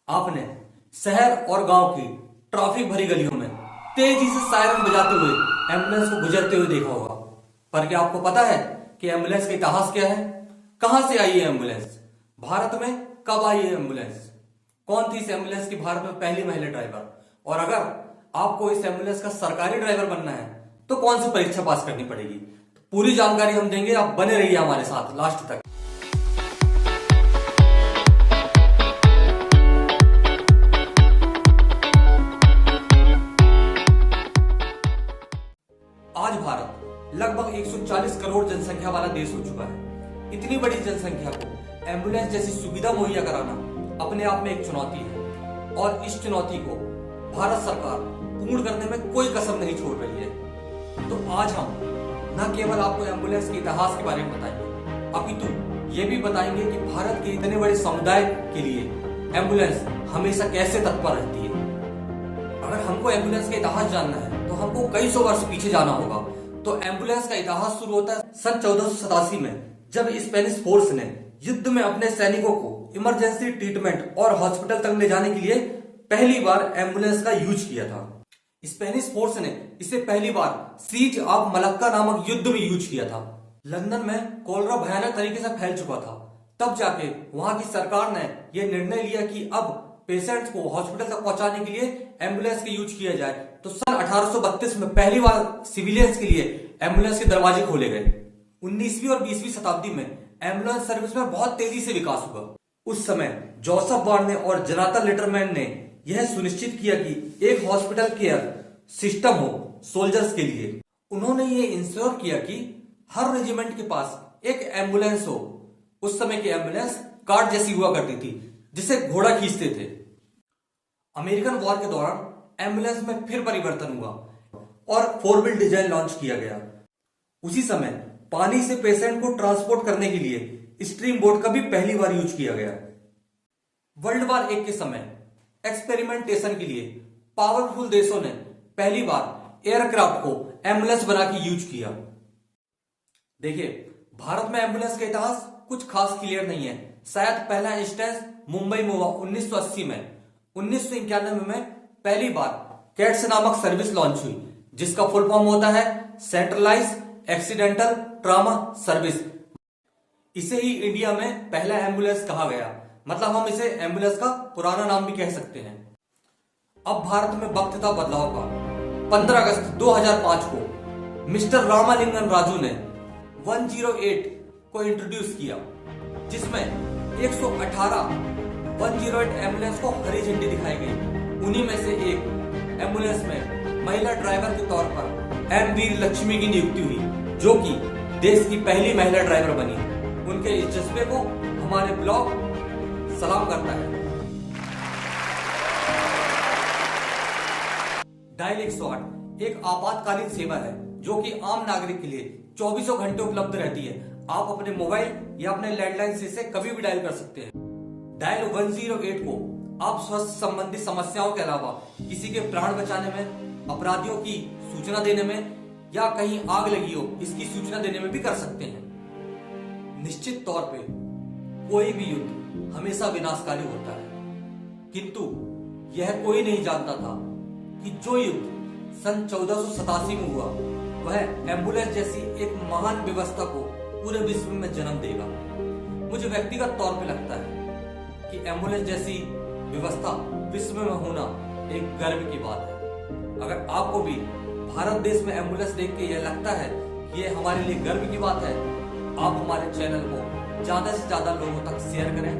आपने शहर और गांव की ट्रैफिक भरी गलियों में तेजी से सायरन बजाते हुए एम्बुलेंस को गुजरते हुए देखा होगा। पर क्या आपको पता है कि एम्बुलेंस का इतिहास क्या है? कहां से आई है एम्बुलेंस? भारत में कब आई है एम्बुलेंस? कौन थी इस एम्बुलेंस की भारत में पहली महिला ड्राइवर? और अगर आपको इस एम्बुलेंस का सरकारी ड्राइवर बनना है तो कौन सी परीक्षा पास करनी पड़ेगी? तो पूरी जानकारी हम देंगे, आप बने रहिए हमारे साथ लास्ट तक। आज भारत लगभग 140 करोड़ जनसंख्या वाला देश हो चुका है। इतनी बड़ी जनसंख्या को एम्बुलेंस जैसी सुविधा मुहैया कराना अपने आप में एक चुनौती है और इस चुनौती को भारत सरकार पूर्ण करने में कोई कसर नहीं छोड़ रही है। तो आज हम न केवल आपको एम्बुलेंस के इतिहास के बारे में बताएंगे, अपितु ये भी बताएंगे कि भारत के इतने बड़े समुदाय के लिए एम्बुलेंस हमेशा कैसे तत्पर रहती है। अगर हमको एम्बुलेंस का इतिहास जानना है तो हमको कई सौ वर्ष पीछे जाना होगा। तो एम्बुलेंस का इतिहास शुरू होता है सन 1487 में, जब स्पेनिश फोर्स ने युद्ध में अपने सैनिकों को इमरजेंसी ट्रीटमेंट और हॉस्पिटल तक ले जाने के लिए पहली बार एम्बुलेंस का यूज किया था। स्पेनिश फोर्स ने इसे पहली बार सीज ऑफ मलक्का नामक युद्ध में यूज किया था। लंदन में कोलरा भयानक तरीके से फैल चुका था। तब जाके वहां की सरकार ने यह निर्णय लिया कि अब पेशेंट्स को हॉस्पिटल तक पहुंचाने के लिए एम्बुलेंस का यूज किया जाए। तो सन 1832 में पहली बार सिविलियंस के लिए एम्बुलेंस के दरवाजे खोले गए। 19वीं और 20वीं शताब्दी में एम्बुलेंस सर्विस में बहुत तेजी से विकास हुआ। उस समय जोसेफ बार्ने और जोनाथन लेटरमैन ने यह सुनिश्चित किया कि एक हॉस्पिटल केयर सिस्टम हो सोल्जर्स के लिए। उन्होंने ये इंश्योर किया कि हर रेजिमेंट के पास एक एम्बुलेंस हो। उस समय की एम्बुलेंस कार्ट जैसी हुआ करती थी जिसे घोड़ा खींचते थे। अमेरिकन वॉर के दौरान एम्बुलेंस में फिर परिवर्तन हुआ और 4 व्हील डिजाइन लॉन्च किया गया। उसी समय पानी से पेशेंट को ट्रांसपोर्ट करने के लिए स्ट्रीम बोट का भी पहली बार यूज किया गया। वर्ल्ड वॉर 1 के समय एक्सपेरिमेंटेशन के लिए पावरफुल देशों ने पहली बार एयरक्राफ्ट को एम्बुलेंस बना के यूज किया। देखिए, भारत में एम्बुलेंस का इतिहास कुछ खास क्लियर नहीं है। शायद पहला इंस्टेंस मुंबई में हुआ 1980 में। 1991 में पहली बार कैट्स नामक सर्विस लॉन्च हुई, जिसका फुल फॉर्म होता है सेंट्रलाइज एक्सीडेंटल ट्रॉमा सर्विस। इसे ही इंडिया में पहला एम्बुलेंस कहा गया, मतलब हम इसे एम्बुलेंस का पुराना नाम भी कह सकते हैं। अब भारत में वक्त था बदलाव का। 15 अगस्त 2005 को मिस्टर रामालिंगन राजू ने 108 को इंट्रोड्यूस किया, जिसमें 118 108 एम्बुलेंस को हरी झंडी दिखाई गई। उन्हीं में से एक एम्बुलेंस में महिला ड्राइवर के तौर पर एम वीर लक्ष्मी की नियुक्ति हुई, जो कि देश की पहली महिला ड्राइवर बनी। उनके इस जज्बे को हमारे ब्लॉग सलाम करता है। डायल 108 एक आपातकालीन सेवा है जो कि आम नागरिक के लिए 24 घंटे उपलब्ध रहती है। आप अपने मोबाइल या अपने लैंडलाइन से इसे कभी भी डायल कर सकते हैं। डायल 108 को आप स्वास्थ्य संबंधी समस्याओं के अलावा किसी के प्राण बचाने में, अपराधियों की सूचना देने में या कहीं आग लगी हो इसकी सूचना देने में भी कर सकते हैं। निश्चित तौर पे कोई भी युद्ध हमेशा विनाशकारी होता है, किंतु यह कोई नहीं जानता था कि जो युद्ध सन 1487 में हुआ वह एम्बुलेंस जैसी एक महान व्यवस्था को पूरे विश्व में जन्म देगा। मुझे व्यक्तिगत तौर पे लगता है कि एम्बुलेंस जैसी व्यवस्था विश्व में होना एक गर्व की बात है। अगर आपको भी भारत देश में एम्बुलेंस देख के यह लगता है कि यह हमारे लिए गर्व की बात है, आप हमारे चैनल को ज्यादा से ज्यादा लोगों तक शेयर करें